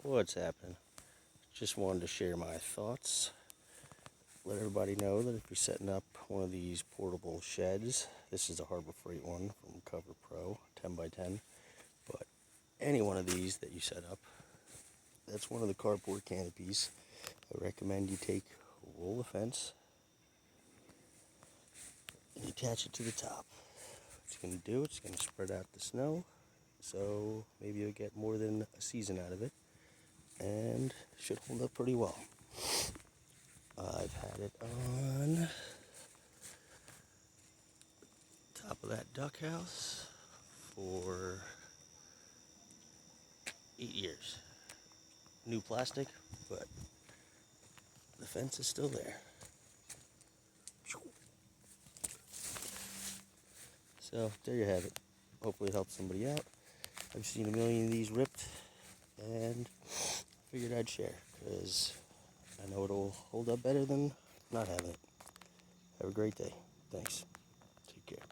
What's happening? Just wanted to share my thoughts. Let everybody know that if you're setting up one of these portable sheds, this is a Harbor Freight one from Cover Pro, 10 by 10. But any one of these that you set up, that's one of the carport canopies. I recommend you take a roll of fence and you attach it to the top. What it's going to do, it's going to spread out the snow, so maybe you'll get more than a season out of it, and should hold up pretty well. I've had it on top of that duck house for 8 years. New plastic, but the fence is still there. So there you have it. Hopefully it helps somebody out. I've seen a million of these ripped and figured I'd share because I know it'll hold up better than not having it. Have a great day. Thanks. Take care.